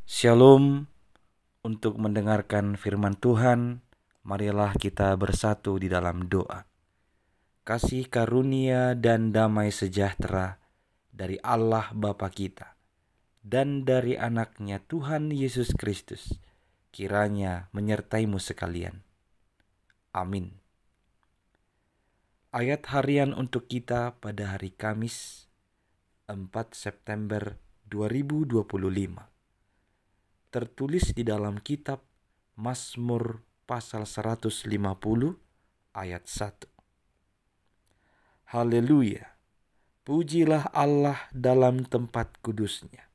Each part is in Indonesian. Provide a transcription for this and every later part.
Shalom. Untuk mendengarkan firman Tuhan, marilah kita bersatu di dalam doa. Kasih karunia dan damai sejahtera dari Allah Bapa kita dan dari anaknya Tuhan Yesus Kristus kiranya menyertaimu sekalian. Amin. Ayat harian untuk kita pada hari Kamis 4 September 2025 tertulis di dalam kitab Mazmur pasal 150 ayat 1. Haleluya, pujilah Allah dalam tempat kudusnya.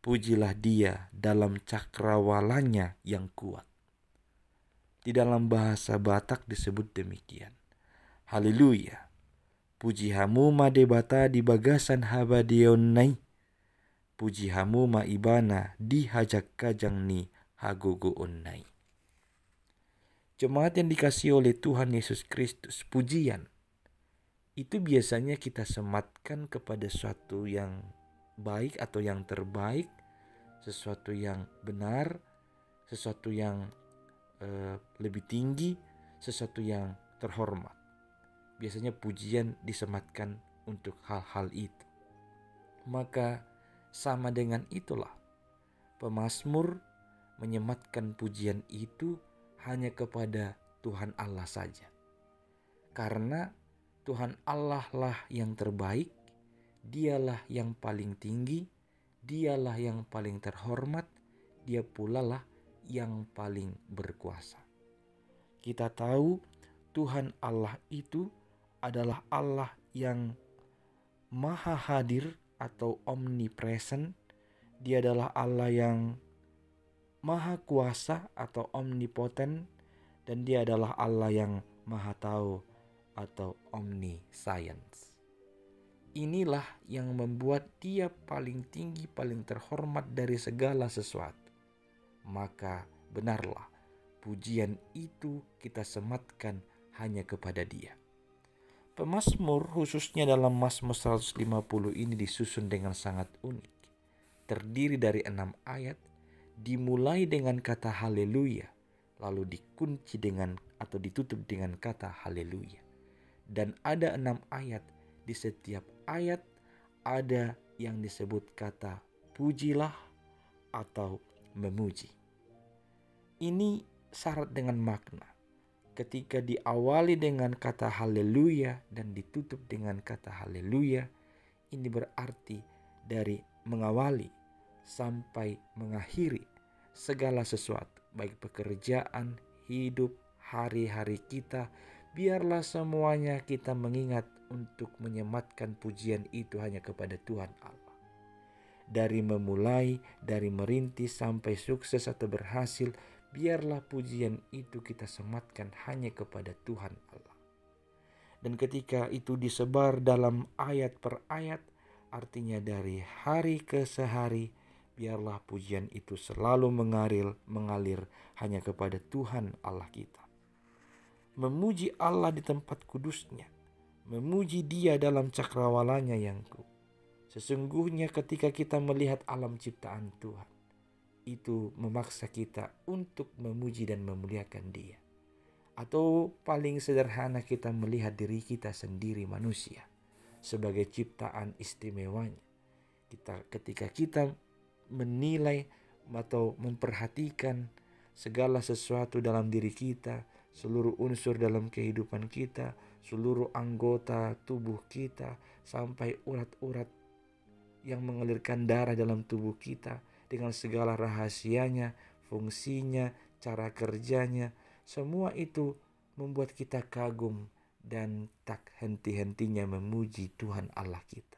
Pujilah Dia dalam cakrawalanya yang kuat. Di dalam bahasa Batak disebut demikian. Haleluya, puji hamu madebata di bagasan habadionai. Puji hamu ma ibana di hajak kajang ni hagogo onnai. Jemaat yang dikasihi oleh Tuhan Yesus Kristus, pujian itu biasanya kita sematkan kepada sesuatu yang baik atau yang terbaik, sesuatu yang benar, sesuatu yang lebih tinggi, sesuatu yang terhormat. Biasanya pujian disematkan untuk hal-hal itu. Maka sama dengan itulah, pemazmur menyematkan pujian itu hanya kepada Tuhan Allah saja. Karena Tuhan Allah lah yang terbaik, Dialah yang paling tinggi, Dialah yang paling terhormat, Dia pula lah yang paling berkuasa. Kita tahu Tuhan Allah itu adalah Allah yang maha hadir atau omnipresent. Dia adalah Allah yang maha kuasa atau omnipotent, dan Dia adalah Allah yang maha tahu atau omniscience. Inilah yang membuat Dia paling tinggi, paling terhormat dari segala sesuatu. Maka benarlah pujian itu kita sematkan hanya kepada Dia. Pemazmur khususnya dalam Mazmur 150 ini disusun dengan sangat unik. Terdiri dari 6 ayat, dimulai dengan kata haleluya, lalu dikunci dengan atau ditutup dengan kata haleluya. Dan ada 6 ayat, di setiap ayat ada yang disebut kata pujilah atau memuji. Ini syarat dengan makna. Ketika diawali dengan kata haleluya dan ditutup dengan kata haleluya, ini berarti dari mengawali sampai mengakhiri segala sesuatu, baik pekerjaan, hidup, hari-hari kita, biarlah semuanya kita mengingat untuk menyematkan pujian itu hanya kepada Tuhan Allah. Dari memulai, dari merintis sampai sukses atau berhasil, biarlah pujian itu kita sematkan hanya kepada Tuhan Allah. Dan ketika itu disebar dalam ayat per ayat, artinya dari hari ke sehari, biarlah pujian itu selalu mengalir hanya kepada Tuhan Allah kita. Memuji Allah di tempat kudusnya, memuji Dia dalam cakrawalanya yang kuat. Sesungguhnya ketika kita melihat alam ciptaan Tuhan, itu memaksa kita untuk memuji dan memuliakan Dia. Atau paling sederhana, kita melihat diri kita sendiri manusia sebagai ciptaan istimewanya. Ketika kita menilai atau memperhatikan segala sesuatu dalam diri kita, seluruh unsur dalam kehidupan kita, seluruh anggota tubuh kita, sampai urat-urat yang mengalirkan darah dalam tubuh kita, dengan segala rahasianya, fungsinya, cara kerjanya, semua itu membuat kita kagum dan tak henti-hentinya memuji Tuhan Allah kita.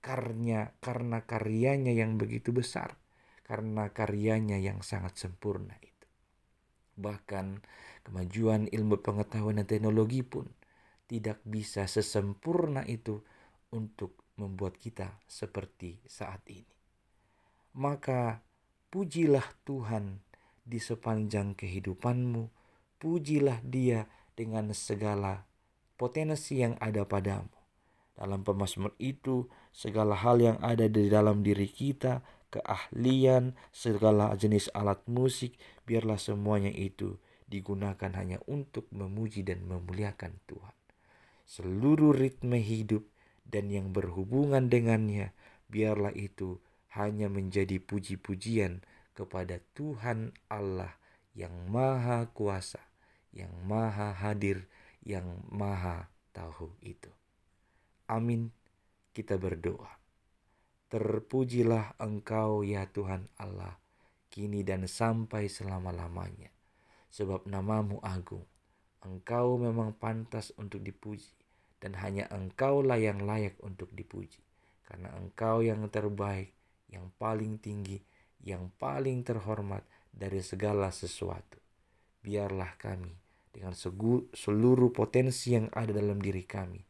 Karena karyanya yang begitu besar, karena karyanya yang sangat sempurna itu. Bahkan kemajuan ilmu pengetahuan dan teknologi pun tidak bisa sesempurna itu untuk membuat kita seperti saat ini. Maka pujilah Tuhan di sepanjang kehidupanmu, pujilah Dia dengan segala potensi yang ada padamu. Dalam pemazmur itu, segala hal yang ada di dalam diri kita, keahlian, segala jenis alat musik, biarlah semuanya itu digunakan hanya untuk memuji dan memuliakan Tuhan. Seluruh ritme hidup dan yang berhubungan dengannya, biarlah itu hanya menjadi puji-pujian kepada Tuhan Allah yang maha kuasa, yang maha hadir, yang maha tahu itu. Amin. Kita berdoa. Terpujilah Engkau ya Tuhan Allah, kini dan sampai selama-lamanya. Sebab namamu agung. Engkau memang pantas untuk dipuji, dan hanya Engkaulah yang layak untuk dipuji. Karena Engkau yang terbaik, yang paling tinggi, yang paling terhormat dari segala sesuatu. Biarlah kami dengan seluruh potensi yang ada dalam diri kami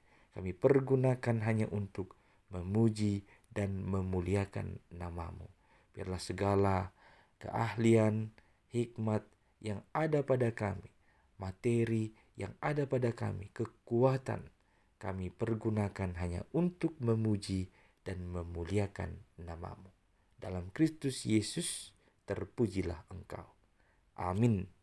pergunakan hanya untuk memuji dan memuliakan namamu. Biarlah segala keahlian, hikmat yang ada pada kami, materi yang ada pada kami, kekuatan, kami pergunakan hanya untuk memuji dan memuliakan namamu. Dalam Kristus Yesus, terpujilah Engkau. Amin.